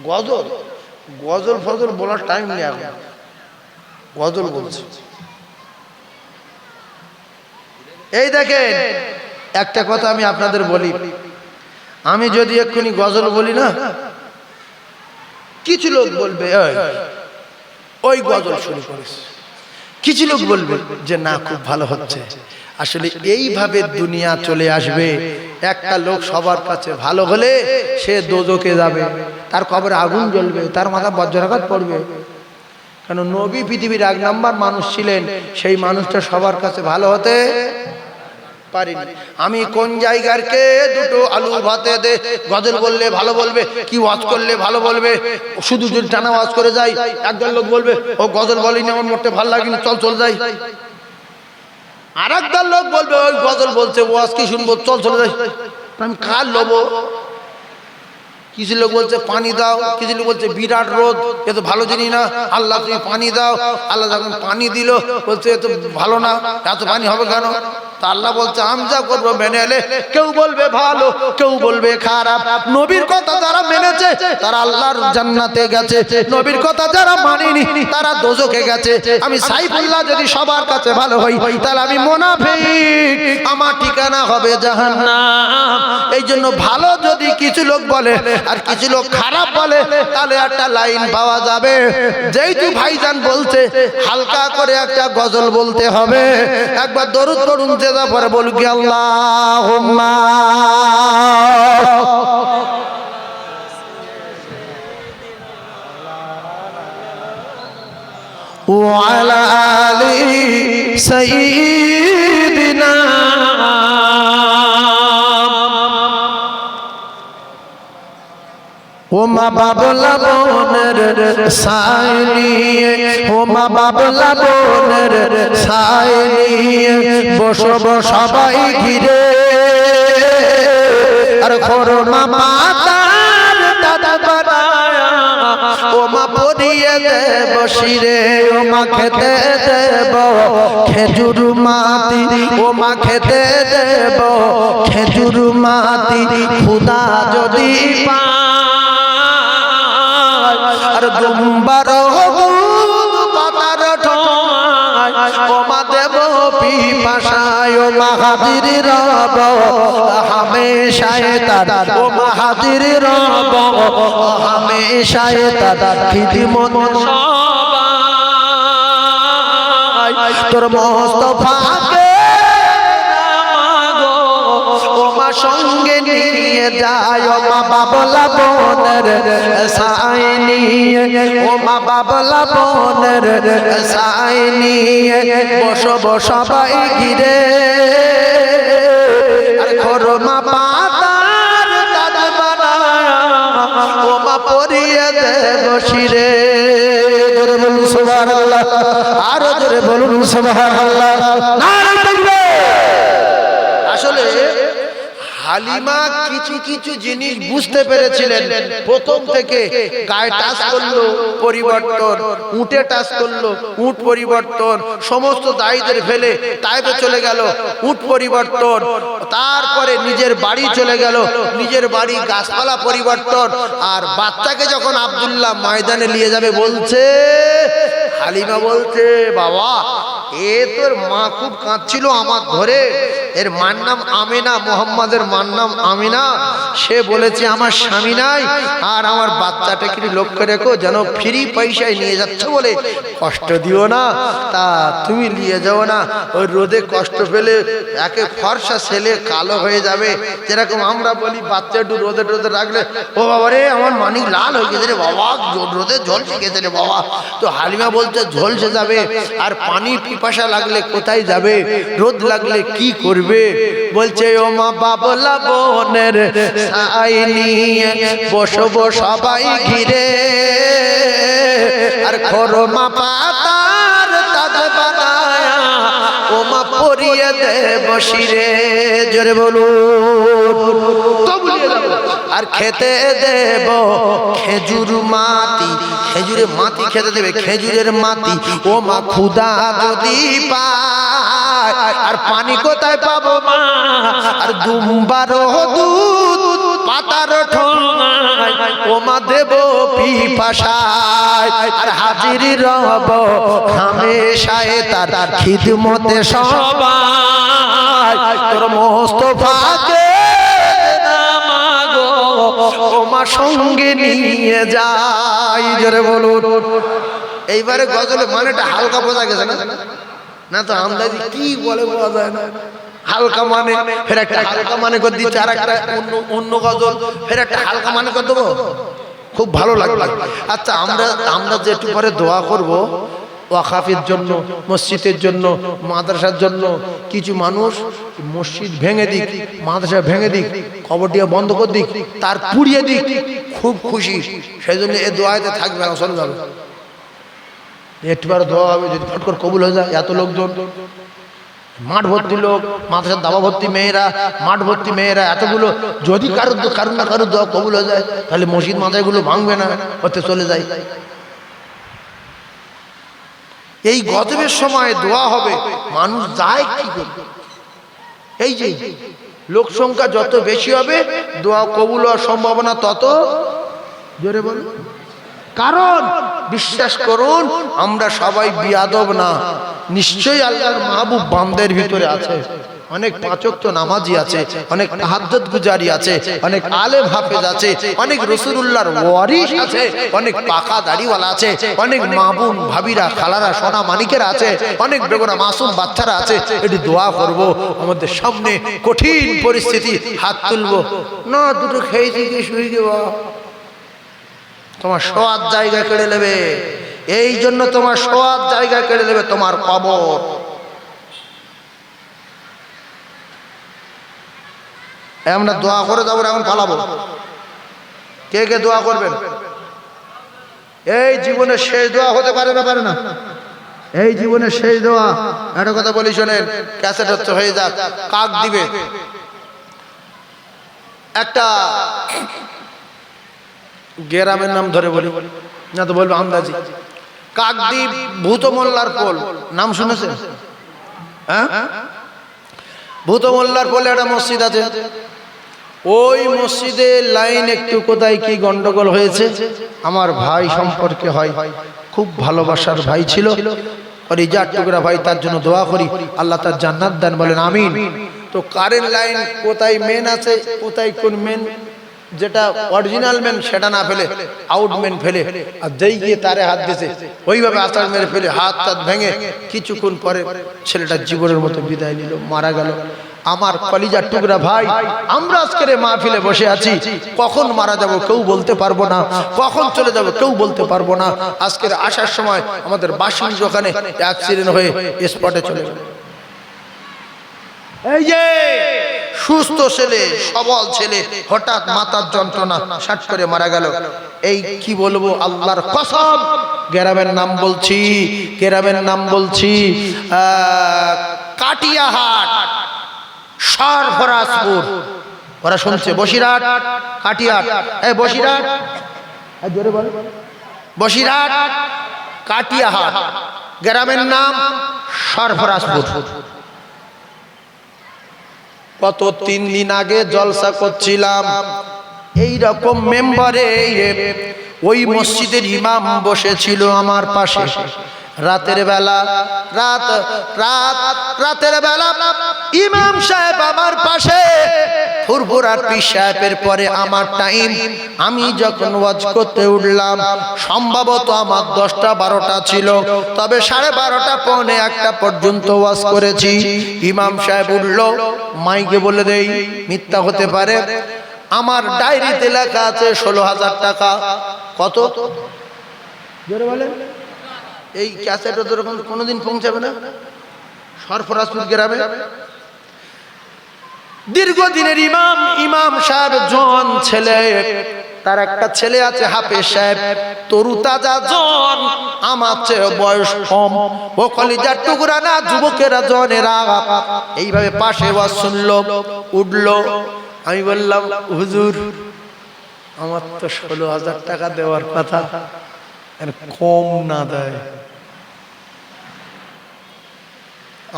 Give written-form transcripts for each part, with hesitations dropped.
গজল গজল ফজল বলার টাইম নেই এখন, গজল বলছে। এই দেখেন একটা কথা আমি আপনাদের বলি, আমি যদি এক্ষুনি গজল বলি না, কিছু লোক বলবে ওই গজল শুরু করিস, কিছু লোক বলবে যে না খুব ভালো হচ্ছে। আসলে এইভাবে দুনিয়া চলে আসবে, একটা লোক সবার কাছে ভালো হলে সে দোজখে যাবে, তার কবরে আগুন জ্বলবে, তার মাথা বজ্রাঘাত পড়বে। কারণ নবী পৃথিবীর 1 নাম্বার মানুষ ছিলেন, সেই মানুষটা সবার কাছে ভালো হতে পারিনি। আমি কোন জায়গার কে দুটো আলু ভাতে দে, গজল বললে ভালো বলবে, কি ওয়াজ করলে ভালো বলবে, শুধু যদি টানা ওয়াজ করে যাই, একজন লোক বলবে ও গজল বলিনি, আমার মোটে ভালো লাগেনি, চল চল যাই। আর একদল লোক বলবে ওই গজল বলছে, ওয়াজ কি শুনবো, চল চলে যাই। আমি কার লব? কিছু লোক বলছে পানি দাও, কিছু লোক বলছে বিরাট রোদ, এ তো ভালো জিনিস না, আল্লাহ তুমি পানি দাও। আল্লাহ যখন পানি দিল বলছে এ তো ভালো না, এত পানি হবে কেন? তা আল্লাহ বলছে আমি যা করবো মেনে এলে, কেউ বলবে ভালো, কেউ বলবে খারাপ। নবীর কথা যারা মেনেছে তারা আল্লাহর জান্নাতে গেছে, নবীর কথা যারা মানেনি তারা দোজখে গেছে। আমি সাইফুল্লাহ যদি সবার কাছে ভালো হই, তাহলে আমি মুনাফিক, আমার ঠিকানা হবে জাহান্নাম। এই জন্য ভালো যদি কিছু লোক বলে আর কিছু লোক খারাপ বলে, তাহলে একটা লাইন পাওয়া যাবে। যেহেতু ভাইজান বলছে হালকা করে একটা গজল বলতে হবে, একবার দরুদ পড়ুন, যেটা পরে বলুক আল্লাহুম্মা ওয়া আলা আলি সাইয়্যিদিনা। ও মা বাবলা বোনের সাইনি, ও মা বাবলা বোনের সাইনি, বসো সবাই ঘিরে, আর খরমা মাতার দাদা বানায়া, ও মা পরিয়ে দেব শিরে, ও মা খেতে দেব খেজুর মাটি, ও মা খেতে দেব খেজুর মাটি। খুদা যদি আর দুম্বার পাতার ঠোঁয়, ও মা দেব পিপাসায়, ও মা হাজির রব হামেশায় তার, ও মা হাজির রব হামেশায় তার, খিদমত সবাই তোর মুস্তাফাকে ও মা সঙ্গে নিয়ে যায়, ও মা বাবলা বোনের সাইনি, ও মা বাবলা বোনের সাইনি, বসো সবাই ঘিরে, আর খরমা পাতার দাদ বানায়া, ও মা পরিয়ে দেব শিরে। জোরে বলুন সুবহানাল্লাহ, আরো জোরে বলুন সুবহানাল্লাহ, নারে তাকবীর। আসলে হালিমা কিছু কিছু জিনিস বুঝতে পেরেছিলেন প্রথম থেকে। গায়ে টাচ করলো পরিবর্তন, উটে টাচ করলো উট পরিবর্তন, সমস্ত দায়ীদের ফেলে তাইবে চলে গেল, উট পরিবর্তন। তারপরে নিজের বাড়ি চলে গেল, নিজের বাড়ি গাছপালা পরিবর্তন। আর বাচ্চাকে যখন আব্দুল্লাহ ময়দানে নিয়ে যাবে বলছে, হালিমা বলছে বাবা এ তোর মা খুব কাঁদছিল আমার ধরে, এর মার নাম আমিনা, মোহাম্মদের মার নাম আমিনা। সে বলেছে আমার স্বামী নাই, আর আমার বাচ্চাটাকে লক্ষ্য রেখো, যেন ফ্রি পয়সায় নিয়ে যাচ্ছ বলে কষ্ট দিও না। তা তুমি নিয়ে যাও না, ওই রোদে কষ্ট পেলে একে ফর্সা ছেলে কালো হয়ে যাবে। যেরকম আমরা বলি বাচ্চা একটু রোদে টোদে রাখলে, ও বাবা রে আমার মানিক লাল হয়ে গেছে রে বাবা, রোদে ঝলসে গেছে রে বাবা। তো হালিমা বলছে ঝলসে যাবে, আর পানি পিপাসা লাগলে কোথায় যাবে, রোদ লাগলে কি করবে? বলছে ও মা বাবলা বোনের সাইনি, বসো সবাই ঘিরে, আর খরমা পাতার তাজ বানায়া, ও মা পরিয়ে দেব শিরে। জোরে বলুন, আর খেতে দেব খেজুর মাটি, খেজুরের মাটি খেতে দেবে, খেজুরের মাটি। ও মা ক্ষুধা যদি পায়, আর পানি কোথায় পাবো মা, আর দুম্বার দুধ পাতার ঠোঙায়, ও মা দেব পিপাসায়, আর হাজির রব হামেশায় তার খিদমতে সবাই। তোর মোস্তফাকে নামাগো তোমার সঙ্গে নিয়ে যাই। জোরে বলুন। এইবারে গজলে মানেটা হালকা বোঝা গেছে না? না তো আমদানি কি বলে বোঝা যায় না। হালকা মানে ফের একটা হালকা মানে করে দিচ্ছে, আর একটা অন্য গজল ফের একটা হালকা মানে করে দেবো, খুব ভালো লাগবে। আচ্ছা, আমরা যে একটু পরে দোয়া করব ওয়াকাফের জন্য, মসজিদের জন্য, মাদ্রাসার জন্য। কিছু মানুষ মসজিদ ভেঙে দিক, মাদ্রাসা ভেঙে দিক, কবরটিয়া বন্ধ করে দিক, তার পুড়িয়ে দিক, খুব খুশি। সেই জন্য এ দোয়াতে থাকবে না, চলে যাবে। একটুবার দোয়া হবে, যদি ফট করে কবুল হয়ে যায়। এত লোকজন, মাঠ ভর্তি লোক, মাদ্রাসার দাবা ভর্তি মেয়েরা, মাঠ ভর্তি মেয়েরা, এতগুলো, যদি কারোর না কারোর দোয়া কবুল হয়ে যায়, তাহলে মসজিদ মাদ্রাসাগুলো ভাঙবে না, হতে চলে যায়। এই গজবের সময় দোয়া হবে, মানুষ যায় কি করবে? এই যে লোক সংখ্যা যত বেশি হবে, দোয়া কবুল হওয়ার সম্ভাবনা তত। জোরে বলুন। কারণ বিশ্বাস করুন, আমরা সবাই বিয়াদব না। নিশ্চয়ই আল্লাহর মাহবুব বান্দার ভিতরে আছে, অনেক পাঁচ ওয়াক্ত নামাজি আছে, অনেক তাহাজ্জুদ গুজারি আছে, অনেক আলেম হাফেজ আছে, অনেক রাসূলুল্লাহর ওয়ারিস আছে, অনেক পাকা দাড়িওয়ালা আছে, অনেক মা বোন ভাবিরা খালারা সোনা মানিকেরা আছে, অনেক বেগুনা মাসুম বাচ্চারা আছে। একটু দোয়া করব, আমাদের সামনে কঠিন পরিস্থিতি, হাত তুলবো না, দুটো খেয়েছি কি শুয়ে গেবা, তোমার শোয়ার জায়গা কেড়ে নেবে। এই জন্য তোমার শোয়ার জায়গা কেড়ে নেবে তোমার কবর। আমরা দোয়া করে যাবো, এখন পালাবো। কে কে দোয়া করবেন? এই জীবনের শেষ দোয়া হতে পারে না, পারে না? এই জীবনের শেষ দোয়া। একটা কথা বলি শোনেন, ক্যাসেট হচ্ছে হয়ে যাক, কাক দিবে একটা গ্রামের নাম ধরে বলি না তো বলবো আন্দাজি। কাকদ্বীপ ভূত মোল্লার পোল নাম শুনেছেন? হ্যাঁ, ভূত মোল্লার পোলে একটা মসজিদ আছে। ওই মসজিদের লাইন একটু কোথায় কি গন্ডগোল হয়েছে। আমার ভাই সম্পর্কে হয়, খুব ভালোবাসার ভাই ছিল, আর এই যার টুকরা ভাই, তার জন্য দোয়া করি আল্লাহ তার জান্নাত দান, বলেন আমিন। তো কারেন্ট লাইন কোথায় মেন আছে, কোথায় কোন মেন, যেটা অরিজিনাল মেন সেটা না ফেলে আউট মেন ফেলে, আর যেই গিয়ে তারে হাত দিয়েছে ওইভাবে আছাড় মেরে ফেলে হাত টাত ভেঙে কিছুক্ষণ পরে ছেলেটা জীবনের মতো বিদায় নিল, মারা গেল। আমার কলিজার টুকরা ভাই, আমরা আজকের মাহফিলে বসে আছি, কখন মারা যাব কেউ বলতে পারবো না, কখন চলে যাব কেউ বলতে পারবো না। আজকের আসার সময় আমাদের বাসির ওখানে অ্যাক্সিডেন্ট হয়ে স্পটে চলে গেল। এই যে সুস্থ ছেলে, সবল ছেলে, হঠাৎ মাথার যন্ত্রণা, শাট করে মারা গেল। এই কি বলবো, আল্লাহর কসম, গ্রামের নাম বলছি, গ্রামের নাম বলছি, কাটিয়াহাট, সরফরাজপুর। ওরা শুনছে বসিরহাট, কাটিয়াহাট, এই বসিরহাট, জোরে বল, বসিরহাট, কাটিয়াহাট, গ্রামের নাম সরফরাজপুর। কত 3 দিন আগে জলসা করছিলাম, এই রকম মেম্বারে ওই মসজিদের ইমাম বসেছিল আমার পাশে। রাতের বেলা, রাতের বেলা ইমাম সাহেব আমার পাশে, ফুরফুরার পীর সাহেবের পরে আমার টাইম। আমি যখন ওয়াজ করতে উঠলাম, সম্ভবত আমার 10টা 12টা ছিল, তবে 12:30 পৌনে 1টা পর্যন্ত ওয়াজ করেছি। ইমাম সাহেব উঠল, মাইকে বলে দেই, মিথ্যা হতে পারে, আমার ডায়েরিতে লেখা আছে 16,000 টাকা। কত জোরে বলেন? এই ক্যাসেটও তো এরকম কোনোদিন পৌঁছাবে না সরফরাজপুর গ্রামে। দীর্ঘদিনের ইমাম, ইমাম সাহেব জন ছেলে, তার একটা ছেলে আছে হাফেজ সাহেব, তরু তাজা জন, আমার চেয়ে বয়স কম। ও কলিজার টুকরা না, যুবকেরা জনেরা এইভাবে পাশে ওয়াজ শুনলো, উঠলো। আমি বললাম, হুজুর আমার তো 16,000 টাকা দেওয়ার কথা, কম না দেয়।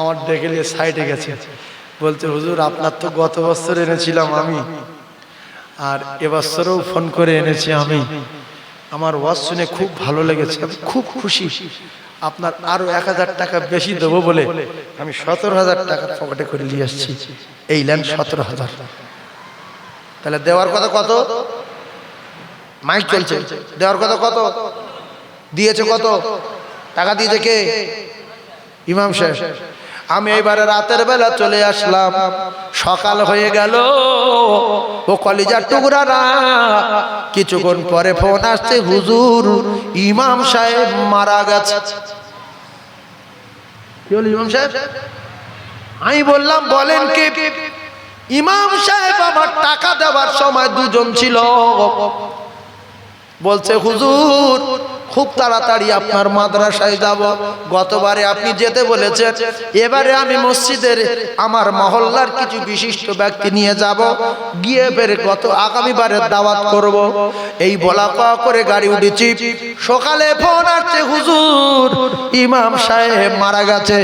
আমার দেখে নিয়ে সাইডে গেছে, বলছে হুজুর আপনার তো গত বছর এনেছিলাম আমি, আর এবছরও ফোন করে এনেছি আমি, আমার ওয়াজ শুনে খুব ভালো লেগেছে, আমি খুব খুশি, আপনার আরো 1000 টাকা বেশি দেবো বলে আমি 17,000 টাকা পকেটে করে নিয়ে আসছি। এই লেন 17,000। তাহলে দেওয়ার কথা কত? মাইক চলছে, দেওয়ার কথা কত? দিয়েছে কত টাকা? দিয়েছে কে? ইমাম সাহেব। আমি এইবারে রাতের বেলা চলে আসলাম, সকাল হয়ে গেল, ও কলিজার টুকরারা কিছুক্ষণ পরে ফোন আসছে, হুজুর ইমাম সাহেব মারা গেছে। কি হলো ইমাম সাহেব? আমি বললাম বলেন কি? ইমাম সাহেব আমার টাকা দেওয়ার সময় দুজন ছিল, বলছে হুজুর খুব তাড়াতাড়ি আপনার মাদ্রাসায় যাব, গতবারে আপনি যেতে বলেছেন, এবারে আমি মসজিদের আমার মহল্লার কিছু বিশিষ্ট ব্যক্তি নিয়ে যাব, গিয়ে ফেরে আগামীবারে দাওয়াত করব। এই বলা পাওয়া করে গাড়ি উঠেছি, সকালে ফোন আসছে, হুজুর ইমাম সাহেব মারা গেছে।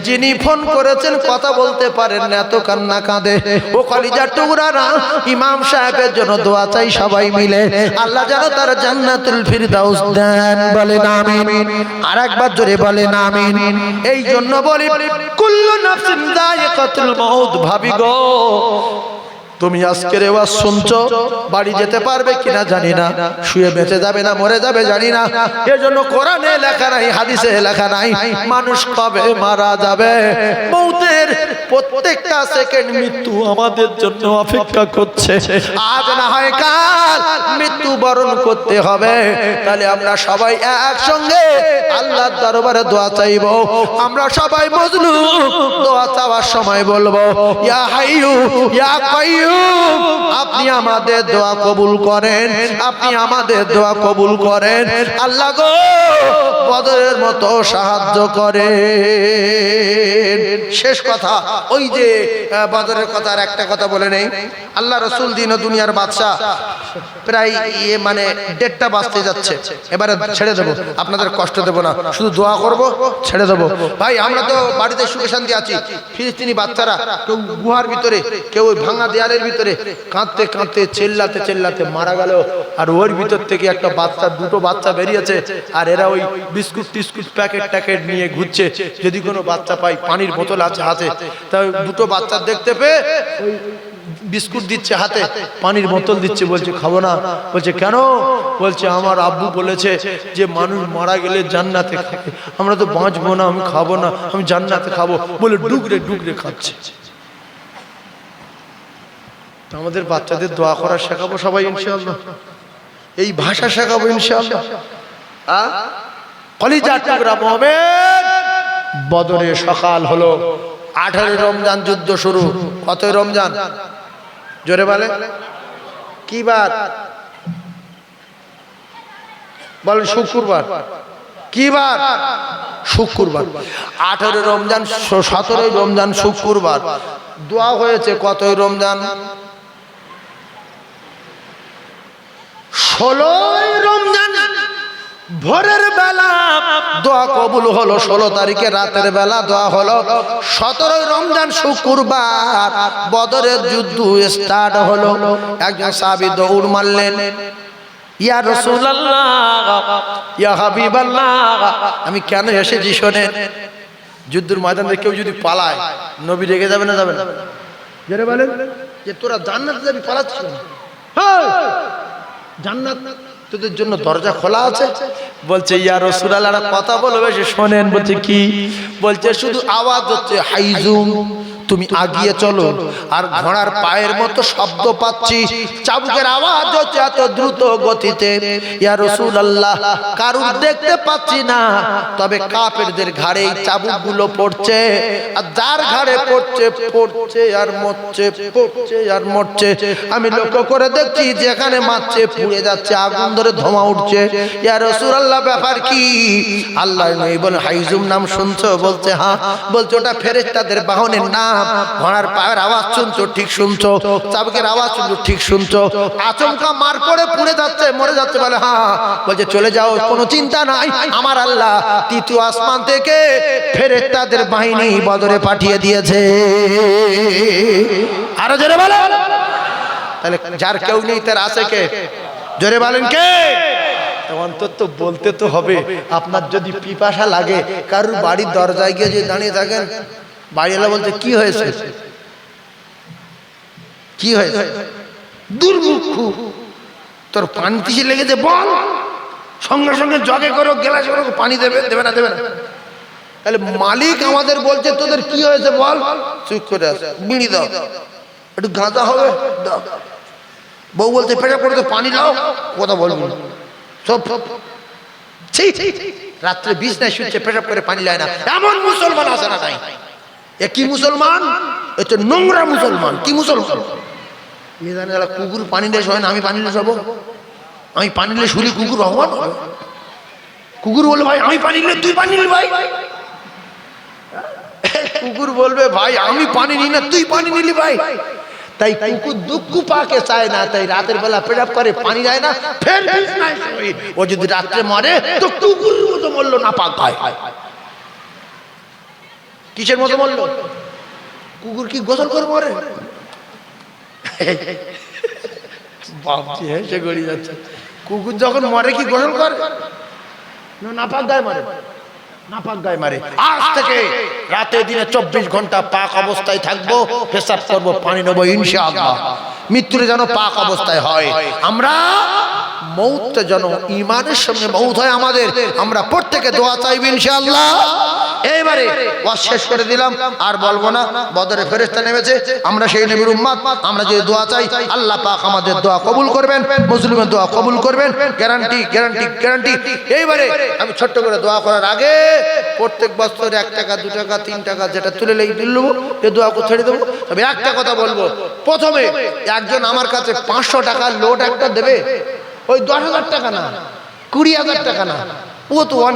যিনি ফোন করেছেন কথা বলতে পারেন না, এত কান্না কাঁদে। ও কলিজার টুকরারা, ইমাম সাহেবের জন্য দোয়া চাই সবাই মিলে, আল্লাহ যেন তার জান্নাতুল ফিরদাউস দেন। বলেন আমিন। আর একবার জোরে বলেন আমিন। এই জন্য বলি কুল্লু নাফসিন যায়িকাতুল মাউত। ভাবি গো, তুমি আজকের ওয়াজ শুনছো, বাড়ি যেতে পারবে কিনা জানি না, শুয়ে বেঁচে যাবে না মরে যাবে জানি না। এজন্য কোরআনে লেখা নাই, হাদিসে লেখা নাই মানুষ কবে মারা যাবে। মৌতের প্রত্যেকটা সেকেন্ড মৃত্যু আমাদের জন্য অপেক্ষা করছে, আজ না হয় কাল মৃত্যু বরণ করতে হবে। তাহলে আমরা সবাই একসঙ্গে আল্লাহর দরবারে দোয়া চাইব। আমরা সবাই মজলুম, দোয়া চাওয়ার সময় বলবো ইয়া হাইয়ু ইয়া কাইয়ুম, আপনি আমাদের দোয়া কবুল করেন, আপনি আমাদের দোয়া কবুল করেন। আল্লাহ গো বদরের মতো সাহায্য করেন। শেষ কথা, ওই যে বদরের কথা, আর একটা কথা বলে নেই। আল্লাহ রসুল দিন ও দুনিয়ার বাদশা, প্রায় মানে 1:30টা বাজতে যাচ্ছে। এবারে ছেড়ে দেবো, আপনাদের কষ্ট দেবো না, শুধু দোয়া করব, ছেড়ে দেবো। ভাই আমরা তো বাড়িতে সুখে শান্তি আছি, ফিলিস্তিনি বাচ্চারা কেউ গুহার ভিতরে, কেউ ভাঙা দেয়ালের ভিতরে কাঁদতে কাঁদতে চেল্লাতে চেল্লাতে মারা গেল। আর ওর ভিতর থেকে একটা বাচ্চা, দুটো বাচ্চা বেরিয়েছে, আর এরা ওই বিস্কুট টিস্কুট প্যাকেট ট্যাকেট নিয়ে ঘুরছে। যদি কোনো বাচ্চা পাই, পানির বোতল আছে হাতে, তাই দুটো বাচ্চা দেখতে পেয়ে ওই বিস্কুট দিচ্ছে হাতে, পানির বোতল দিচ্ছে, বলছে খাবো না। বলছে কেন? বলছে আমার আব্বু বলেছে যে মানুষ মারা গেলে জান্নাতে খাবে, আমরা তো বাঁচবো না, আমি খাবো না, আমি জান্নাতে খাবো বলে ডুগরে ডুগরে খাচ্ছে। আমাদের বাচ্চাদের দোয়া করা শেখাবো সবাই ইনশাআল্লাহ, এই ভাষা শেখাবো ইনশাআল্লাহ। কলিজার টুকরা মুমিন, বদরে সকাল হলো, 18 রমজান যুদ্ধ শুরু। কত রমজান? জোরে বলে কি বার? বলেন শুক্রবার। কি বার? শুক্রবার। 18 রমজান, 17 রমজান শুক্রবার। দোয়া হয়েছে কতই রমজান? 16 রমজান ভোরের বেলা দোয়া কবুল হলো, 16 তারিখে রাতের বেলা দোয়া হলো। 17 রমজান শুক্রবার বদরের যুদ্ধ স্টার্ট হলো। একজন সাহাবী দৌড় মারলেন, ইয়া রাসূলুল্লাহ ইয়া হাবিবাল্লাহ, আমি কেন এসেছি শোনেন। যুদ্ধের ময়দানে কেউ যদি পালায়, নবী রেগে যাবে না যাবে না? যারা বলেন যে তোরা জান্নাতে যাবি, পালাচ্ছিস না, জান্নাত তোদের জন্য দরজা খোলা আছে। বলছে ইয়া রাসূলুল্লাহ কথা বলবে সে শোনেন। বলছে কি? বলছে শুধু আওয়াজ হচ্ছে হাইজুম, তুমি আগিয়ে চলো। আর ঘোড়ার পায়ের মতো শব্দ পাচ্ছি, চাবুকের আওয়াজ হচ্ছে এত দ্রুত গতিতে। ইয়া রাসূলুল্লাহ কারুর দেখতে পাচ্ছি না, তবে কাফেরদের ঘাড়ে এই চাবুকগুলো পড়ছে, আর যার ঘাড়ে পড়ছে পড়ছে আর মরছে, পড়ছে আর মরছে। আমি লক্ষ্য করে দেখছি যেখানে মারছে পুড়ে যাচ্ছে, আগুন ধরে ধোঁয়া উঠছে। ইয়া রাসূলুল্লাহ ব্যাপার কি? আল্লাহর নবী বলেন হাইজুম নাম শুনছো? বলছে হ্যাঁ। বলছে ওটা ফেরেশতাদের বাহনের নাম। ঘোড়ার পায়ের আওয়াজ শুনছো? ঠিক শুনছো। চাবুকের আওয়াজ শুনছো? ঠিক শুনছো। আচমকা মার পড়ে পুড়ে যাচ্ছে, মরে যাচ্ছে? বলে হ্যাঁ। বলছে চলে যাও, কোনো চিন্তা নাই, আমার আল্লাহ তৃতীয় আসমান থেকে ফেরেশতাদের বাহিনী বদরে পাঠিয়ে দিয়েছে। আরো জোরে বলেন। তাহলে যার কেউ নেই তার আছে কে? জোরে বলেন কে? অন্তত বলতে তো হবে। আপনার যদি পিপাসা লাগে, কারুর বাড়ির দরজায় গিয়ে যে দাঁড়িয়ে থাকেন, বাড়িওয়ালা বলছে কি হয়েছে, কি হয়েছে, দুর্মুখু তোর পানি তিসি লেগেছে বল, সঙ্গে সঙ্গে জগে করো, গ্লাসে করো, পানি দেবে, দেবে না, দেবে না। তাহলে মালিক আমাদের বলছে তোদের কি হয়েছে বল, চুপ করে আস, বিড়ি দাও, একটু গাঁদা হবে দাও। বউ বলছে পেশাব করতে পানি দাও, কথা বলবো সব রাত্রে বিছনায় শুচ্ছে, পেশাব করে পানি লায় না, এমন মুসলমান আছে না নাই? এ কি মুসলমান? এ তো নোংরা মুসলমান। কি মুসলমান? কুকুর পানি নিয়ে শোয় না, আমি পানি নিয়ে শোবো? আমি পানি নিলে শুলি কুকুর ভগবান? কুকুর বলবে ভাই আমি পানি নিলে তুই পানি নিলি ভাই। কুকুর বলবে ভাই আমি পানি নিই না তুই পানি নিলি ভাই। তাই কুকুর দুঃখ পাকে চায় না, তাই রাতের বেলা পেশাব করে পানি যায় না, ফের ও যদি রাত্রে মরে তো কুকুরের মতো মরলো, না পাক হয়। কিসের মতো মরলো? কুকুর কি গোসল করে মরে? বাপজি হেসে গড়িয়ে যাচ্ছে। কুকুর যখন মরে কি গোসল করে? না পাক গায়ে মারে, না পাক গায়ে মারে। আজ থেকে রাতে দিনে 24 ঘন্টা পাক অবস্থায় থাকবো, পেশাব করবো, পানি নেবো ইনশাআল্লাহ। মৃত্যুরে যেন পাক অবস্থায় হয়। আমরা মৌত যেন ঈমানের সঙ্গে মৌত হয় আমাদের। আমরা প্রত্যেকে দোয়া চাইব ইনশাআল্লাহ। এইবারে ওয়াজ শেষ করে দিলাম, আর বলবো না। বদরে ফেরেশতা নেমেছে, আমরা সেই নবীর উম্মত। আমরা যে দোয়া চাই আল্লাহ পাক আমাদের দোয়া কবুল করবেন, মুসলিমের দোয়া কবুল করবেন, গ্যারান্টি গ্যারান্টি গ্যারান্টি। এইবারে আমি ছোট্ট করে দোয়া করার আগে প্রত্যেক বছর 1 টাকা 2 টাকা 3 টাকা যেটা তুলে নেবো, এই দোয়া করে ছেড়ে দেবো। তবে একটা কথা বলবো, প্রথমে একজন আমার কাছে 500 টাকার লোট একটা দেবে, ওই 10,000 টাকা না, 20,000 টাকা না, ও তো